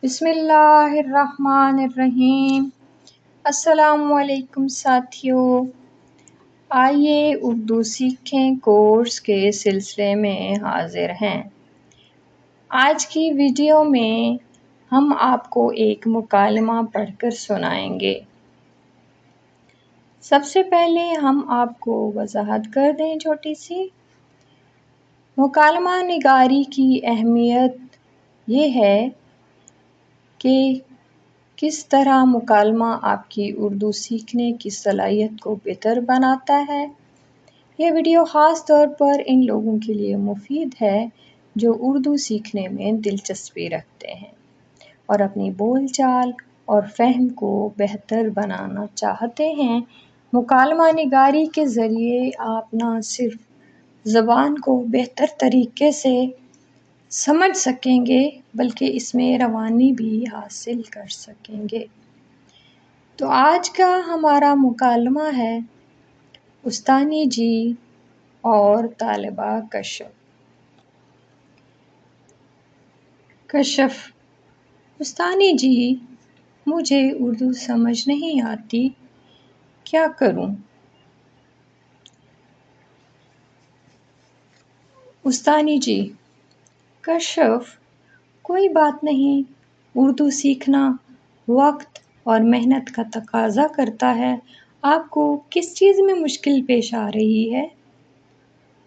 بسم اللہ الرحمن الرحیم۔ السلام علیکم ساتھیوں، آئیے اردو سیکھیں کورس کے سلسلے میں حاضر ہیں۔ آج کی ویڈیو میں ہم آپ کو ایک مکالمہ پڑھ کر سنائیں گے۔ سب سے پہلے ہم آپ کو وضاحت کر دیں چھوٹی سی۔ مکالمہ نگاری کی اہمیت یہ ہے کہ کس طرح مکالمہ آپ کی اردو سیکھنے کی صلاحیت کو بہتر بناتا ہے۔ یہ ویڈیو خاص طور پر ان لوگوں کے لیے مفید ہے جو اردو سیکھنے میں دلچسپی رکھتے ہیں اور اپنی بول چال اور فہم کو بہتر بنانا چاہتے ہیں۔ مکالمہ نگاری کے ذریعے آپ نہ صرف زبان کو بہتر طریقے سے سمجھ سکیں گے بلکہ اس میں روانی بھی حاصل کر سکیں گے۔ تو آج کا ہمارا مکالمہ ہے استانی جی اور طالبہ کشف۔ کشف: استانی جی، مجھے اردو سمجھ نہیں آتی، کیا کروں؟ استانی جی: کشف، کوئی بات نہیں، اردو سیکھنا وقت اور محنت کا تقاضا کرتا ہے۔ آپ کو کس چیز میں مشکل پیش آ رہی ہے؟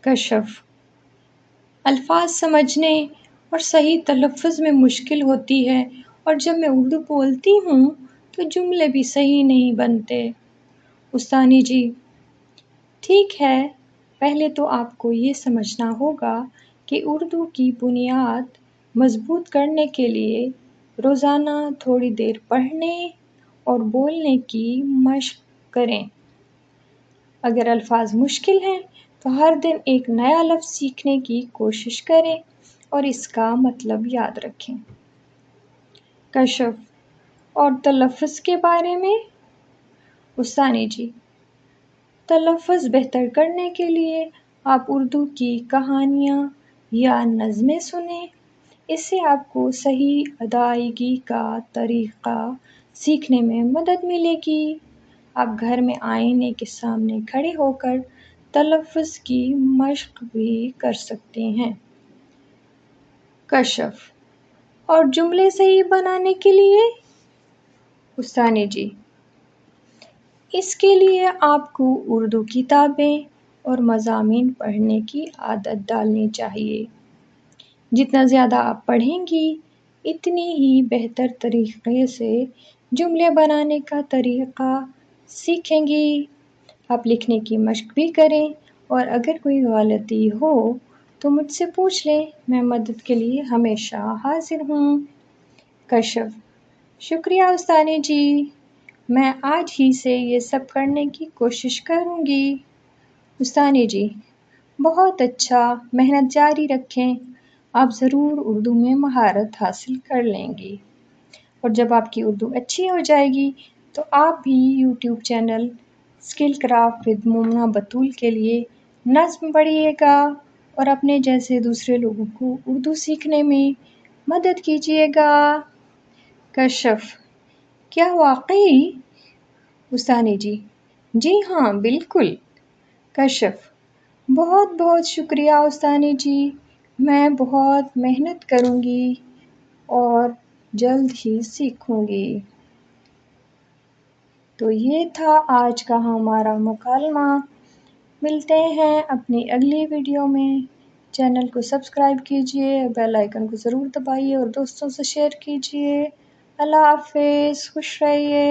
کشف: الفاظ سمجھنے اور صحیح تلفظ میں مشکل ہوتی ہے، اور جب میں اردو بولتی ہوں تو جملے بھی صحیح نہیں بنتے۔ استانی جی: ٹھیک ہے، پہلے تو آپ کو یہ سمجھنا ہوگا کہ اردو کی بنیاد مضبوط کرنے کے لیے روزانہ تھوڑی دیر پڑھنے اور بولنے کی مشق کریں۔ اگر الفاظ مشکل ہیں تو ہر دن ایک نیا لفظ سیکھنے کی کوشش کریں اور اس کا مطلب یاد رکھیں۔ کشف: اور تلفظ کے بارے میں؟ استانی جی: تلفظ بہتر کرنے کے لیے آپ اردو کی کہانیاں یا نظمیں سنیں، اس سے آپ کو صحیح ادائیگی کا طریقہ سیکھنے میں مدد ملے گی۔ آپ گھر میں آئینے کے سامنے کھڑے ہو کر تلفظ کی مشق بھی کر سکتے ہیں۔ کشف: اور جملے صحیح بنانے کے لیے؟ استانی جی: اس کے لیے آپ کو اردو کتابیں اور مضامین پڑھنے کی عادت ڈالنی چاہیے۔ جتنا زیادہ آپ پڑھیں گی، اتنی ہی بہتر طریقے سے جملے بنانے کا طریقہ سیکھیں گی۔ آپ لکھنے کی مشق بھی کریں اور اگر کوئی غلطی ہو تو مجھ سے پوچھ لیں، میں مدد کے لیے ہمیشہ حاضر ہوں۔ کشف: شکریہ استانی جی، میں آج ہی سے یہ سب کرنے کی کوشش کروں گی۔ استانی جی: بہت اچھا، محنت جاری رکھیں، آپ ضرور اردو میں مہارت حاصل کر لیں گی، اور جب آپ کی اردو اچھی ہو جائے گی تو آپ بھی YouTube channel skill craft with Momina Batool کے لیے نظم پڑھیے گا اور اپنے جیسے دوسرے لوگوں کو اردو سیکھنے میں مدد کیجیے گا۔ کشف: کیا واقعی؟ استانی جی: جی ہاں، بالکل۔ کشف: بہت بہت شکریہ استانی جی، میں بہت محنت کروں گی اور جلد ہی سیکھوں گی۔ تو یہ تھا آج کا ہمارا مکالمہ۔ ملتے ہیں اپنی اگلی ویڈیو میں۔ چینل کو سبسکرائب کیجیے، بیل آئیکن کو ضرور دبائیے اور دوستوں سے شیئر کیجیے۔ اللہ حافظ، خوش رہیے۔